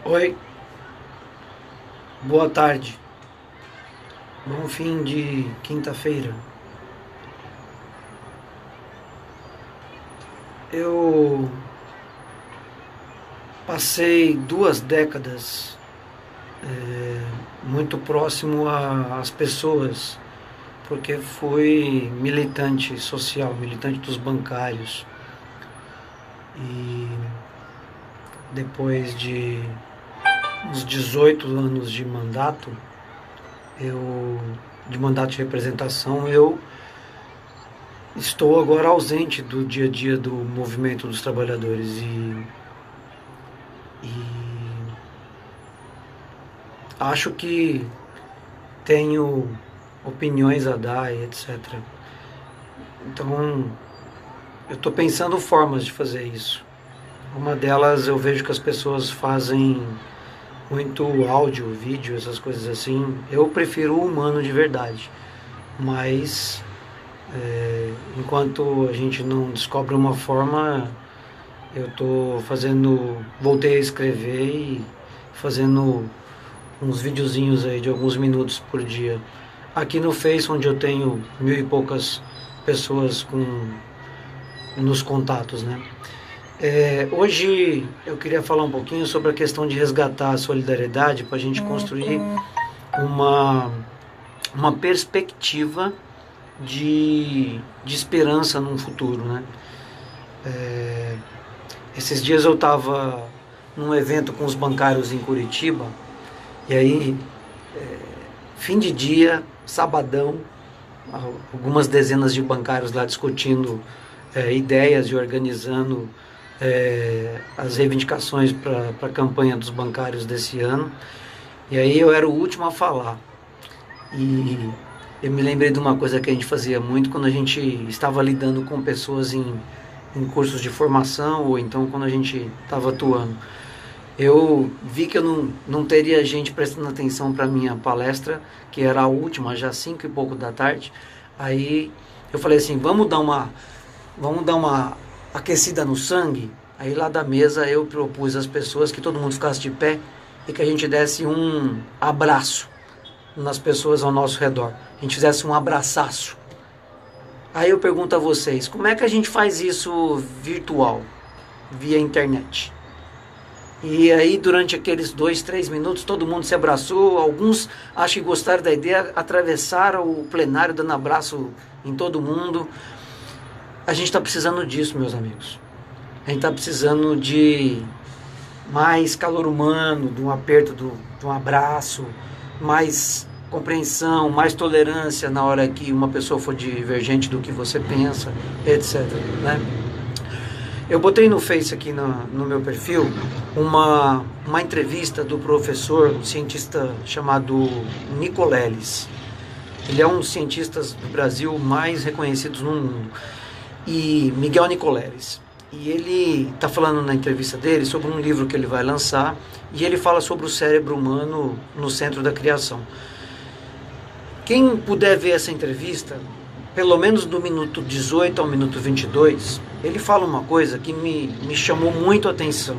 Oi, boa tarde, bom fim de quinta-feira. Eu passei 2 décadas muito próximo às pessoas, porque fui militante social, militante dos bancários. E depois de uns 18 anos eu, de mandato de representação, eu estou agora ausente do dia a dia do movimento dos trabalhadores e acho que tenho opiniões a dar e etc. Então, eu estou pensando formas de fazer isso. Uma delas, eu vejo que as pessoas fazem muito áudio, vídeo, essas coisas assim. Eu prefiro o humano de verdade, mas enquanto a gente não descobre uma forma, eu estou voltei a escrever e fazendo uns videozinhos aí de alguns minutos por dia. Aqui no Face, onde eu tenho 1.000 e poucas pessoas nos contatos, né? Hoje eu queria falar um pouquinho sobre a questão de resgatar a solidariedade para a gente construir uma, uma perspectiva de esperança num futuro, né? Esses dias eu estava num evento com os bancários em Curitiba e aí, fim de dia, sabadão, algumas dezenas de bancários lá discutindo ideias e organizando as reivindicações para a campanha dos bancários desse ano. E aí eu era o último a falar. E eu me lembrei de uma coisa que a gente fazia muito quando a gente estava lidando com pessoas em cursos de formação ou então quando a gente estava atuando. Eu vi que eu não teria gente prestando atenção para a minha palestra, que era a última, já 5 e pouco da tarde. Aí eu falei assim, vamos dar uma aquecida no sangue. Aí lá da mesa eu propus às pessoas que todo mundo ficasse de pé e que a gente desse um abraço nas pessoas ao nosso redor. A gente fizesse um abraçaço. Aí eu pergunto a vocês, como é que a gente faz isso virtual, via internet? E aí durante aqueles 2, 3 minutos todo mundo se abraçou, alguns acho que gostaram da ideia, atravessaram o plenário dando abraço em todo mundo. A gente está precisando disso, meus amigos. A gente está precisando de mais calor humano, de um aperto, de um abraço, mais compreensão, mais tolerância na hora que uma pessoa for divergente do que você pensa, etc. Né? Eu botei no Face aqui no meu perfil uma entrevista do professor, um cientista chamado Nicoleles. Ele é um dos cientistas do Brasil mais reconhecidos no mundo. E Miguel Nicoleles. E ele está falando na entrevista dele sobre um livro que ele vai lançar e ele fala sobre o cérebro humano no centro da criação. Quem puder ver essa entrevista, pelo menos do minuto 18 ao minuto 22, ele fala uma coisa que me chamou muito a atenção.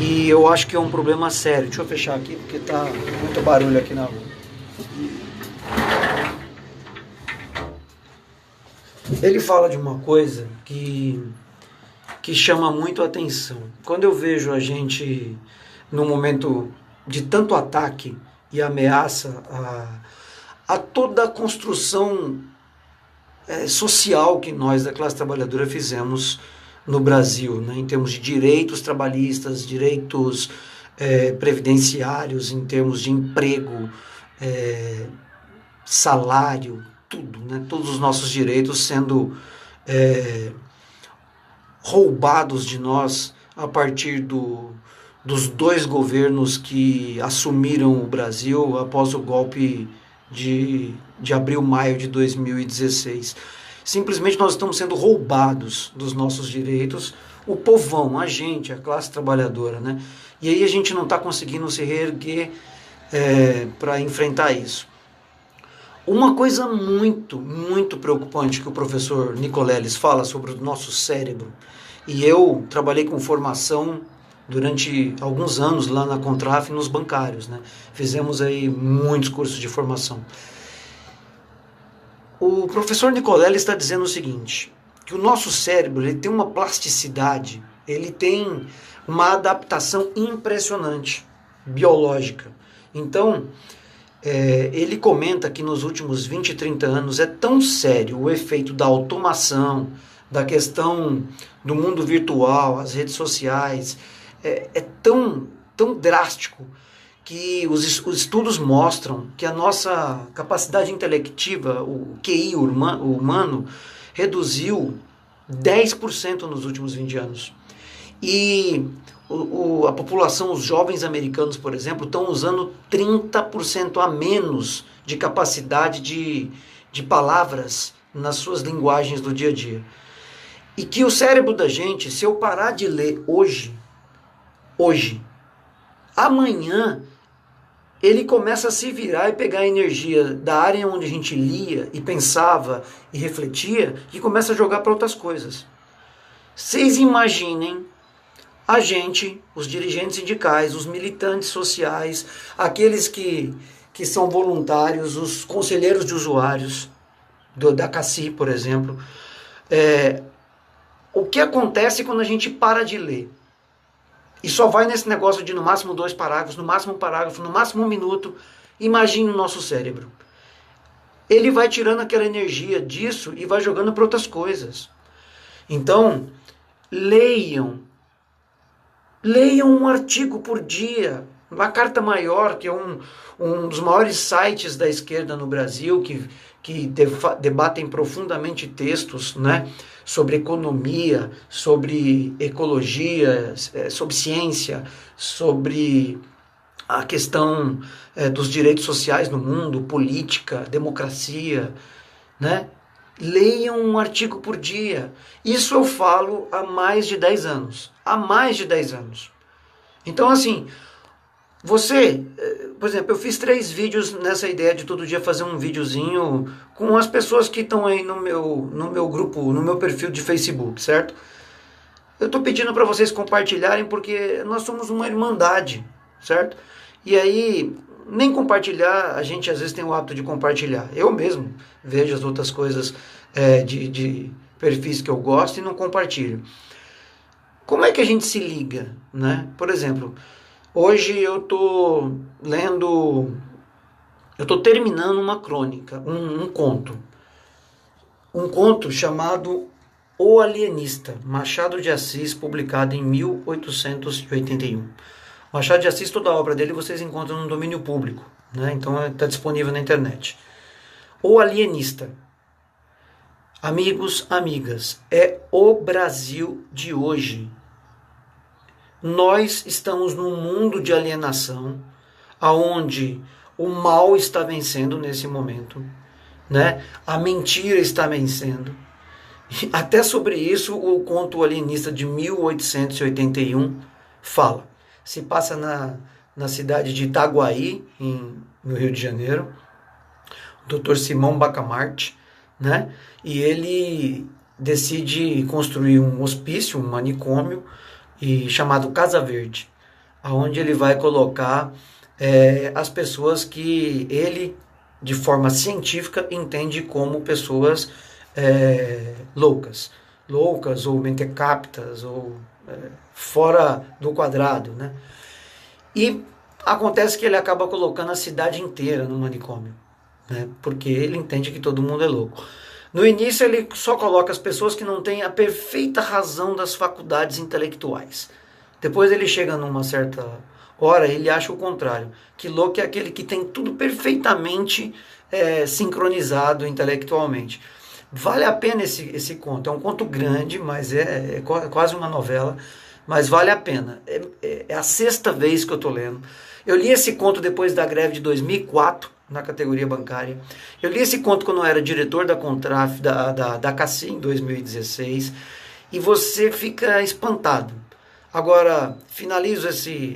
E eu acho que é um problema sério. Deixa eu fechar aqui porque está muito barulho aqui na rua. Ele fala de uma coisa que chama muito a atenção. Quando eu vejo a gente num momento de tanto ataque e ameaça a toda a construção social que nós da classe trabalhadora fizemos no Brasil, né, em termos de direitos trabalhistas, direitos previdenciários, em termos de emprego, salário, tudo, né, todos os nossos direitos sendo roubados de nós a partir dos 2 governos que assumiram o Brasil após o golpe de abril, maio de 2016. Simplesmente nós estamos sendo roubados dos nossos direitos, o povão, a gente, a classe trabalhadora, né? E aí a gente não está conseguindo se reerguer para enfrentar isso. Uma coisa muito, muito preocupante que o professor Nicoleles fala sobre o nosso cérebro, e eu trabalhei com formação durante alguns anos lá na Contraf, nos bancários, né? Fizemos aí muitos cursos de formação. O professor Nicolelli está dizendo o seguinte, que o nosso cérebro ele tem uma plasticidade, ele tem uma adaptação impressionante, biológica. Então, ele comenta que nos últimos 20, 30 anos é tão sério o efeito da automação, da questão do mundo virtual, as redes sociais, é tão drástico que os estudos mostram que a nossa capacidade intelectiva, o QI humano, reduziu 10% nos últimos 20 anos. E a população, os jovens americanos, por exemplo, estão usando 30% a menos de capacidade de palavras nas suas linguagens do dia a dia. E que o cérebro da gente, se eu parar de ler hoje, amanhã ele começa a se virar e pegar a energia da área onde a gente lia e pensava e refletia e começa a jogar para outras coisas. Vocês imaginem a gente, os dirigentes sindicais, os militantes sociais, aqueles que são voluntários, os conselheiros de usuários da CACI, por exemplo, o que acontece quando a gente para de ler? E só vai nesse negócio de no máximo 2 parágrafos, no máximo 1 parágrafo, no máximo 1 minuto. Imagine o nosso cérebro. Ele vai tirando aquela energia disso e vai jogando para outras coisas. Então, leiam um artigo por dia. A Carta Maior, que é um dos maiores sites da esquerda no Brasil, que debatem profundamente textos, né, sobre economia, sobre ecologia, sobre ciência, sobre a questão dos direitos sociais no mundo, política, democracia, né? Leiam um artigo por dia. Isso eu falo há mais de 10 anos. Há mais de 10 anos. Então, assim, você, por exemplo, eu fiz 3 vídeos nessa ideia de todo dia fazer um videozinho com as pessoas que estão aí no meu grupo, no meu perfil de Facebook, certo? Eu estou pedindo para vocês compartilharem porque nós somos uma irmandade, certo? E aí, nem compartilhar, a gente às vezes tem o hábito de compartilhar. Eu mesmo vejo as outras coisas de perfis que eu gosto e não compartilho. Como é que a gente se liga, né? Por exemplo, hoje eu estou terminando uma crônica, um conto. Um conto chamado O Alienista, Machado de Assis, publicado em 1881. Machado de Assis, toda a obra dele vocês encontram no domínio público, né? Então está disponível na internet. O Alienista. Amigos, amigas, é o Brasil de hoje. Nós estamos num mundo de alienação, aonde o mal está vencendo nesse momento, né? A mentira está vencendo. Até sobre isso o conto Alienista de 1881 fala. Se passa na cidade de Itaguaí, no Rio de Janeiro, o Dr. Simão Bacamarte, né? E ele decide construir um hospício, um manicômio, chamado Casa Verde, onde ele vai colocar as pessoas que ele, de forma científica, entende como pessoas loucas ou mentecaptas, ou fora do quadrado, né? E acontece que ele acaba colocando a cidade inteira no manicômio, né? Porque ele entende que todo mundo é louco. No início ele só coloca as pessoas que não têm a perfeita razão das faculdades intelectuais. Depois ele chega numa certa hora, ele acha o contrário, que louco é aquele que tem tudo perfeitamente sincronizado intelectualmente. Vale a pena esse conto. É um conto grande, mas é quase uma novela, mas vale a pena. É a 6ª vez que eu estou lendo. Eu li esse conto depois da greve de 2004, na categoria bancária. Eu li esse conto quando eu era diretor da Contraf, da CACI, em 2016, e você fica espantado. Agora, finalizo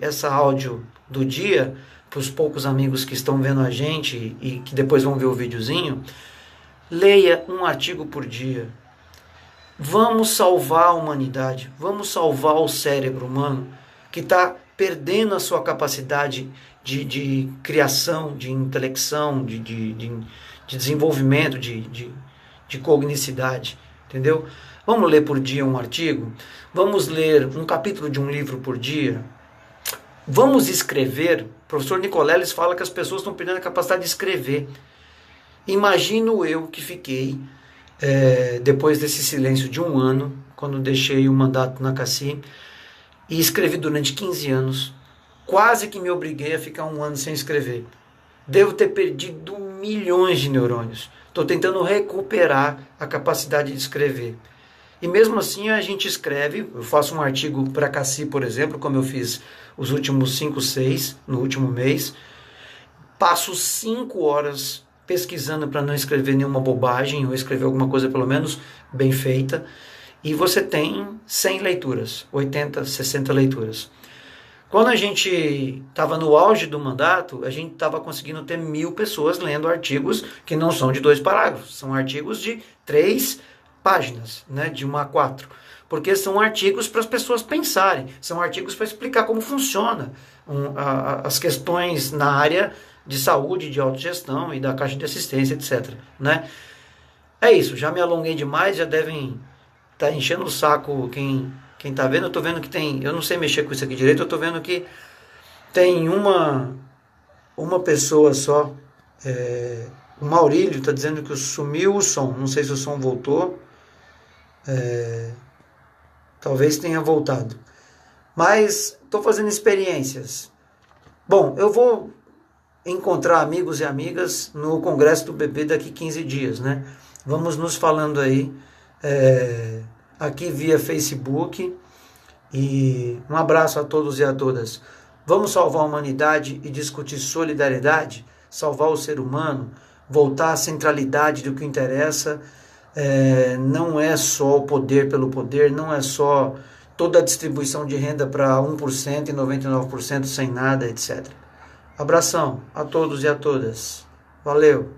essa áudio do dia, para os poucos amigos que estão vendo a gente e que depois vão ver o videozinho. Leia um artigo por dia. Vamos salvar a humanidade, vamos salvar o cérebro humano. que está perdendo a sua capacidade de criação, de intelecção, de desenvolvimento, de cognicidade, entendeu? Vamos ler por dia um artigo? Vamos ler um capítulo de um livro por dia? Vamos escrever? O professor Nicoleles fala que as pessoas estão perdendo a capacidade de escrever. Imagino eu que fiquei, depois desse silêncio de um ano, quando deixei o mandato na CACI, e escrevi durante 15 anos, quase que me obriguei a ficar um ano sem escrever. Devo ter perdido milhões de neurônios. Estou tentando recuperar a capacidade de escrever. E mesmo assim a gente escreve, eu faço um artigo para a CACI, por exemplo, como eu fiz os últimos 5, 6, no último mês, passo 5 horas pesquisando para não escrever nenhuma bobagem, ou escrever alguma coisa pelo menos bem feita, e você tem 100 leituras, 80, 60 leituras. Quando a gente estava no auge do mandato, a gente estava conseguindo ter 1000 pessoas lendo artigos que não são de 2 parágrafos, são artigos de 3 páginas, né, de 1 a 4, porque são artigos para as pessoas pensarem, são artigos para explicar como funciona as questões na área de saúde, de autogestão e da caixa de assistência, etc. Né? É isso, já me alonguei demais, já devem estar enchendo o saco quem está vendo. Eu estou vendo que tem, eu não sei mexer com isso aqui direito, eu estou vendo que tem uma pessoa só, o Maurílio está dizendo que sumiu o som, não sei se o som voltou, talvez tenha voltado, mas estou fazendo experiências. Bom, eu vou encontrar amigos e amigas no Congresso do Bebê daqui 15 dias, né? Vamos nos falando aí, aqui via Facebook, e um abraço a todos e a todas. Vamos salvar a humanidade e discutir solidariedade, salvar o ser humano, voltar à centralidade do que interessa. Não é só o poder pelo poder, não é só toda a distribuição de renda para 1% e 99% sem nada, etc. Abração a todos e a todas. Valeu!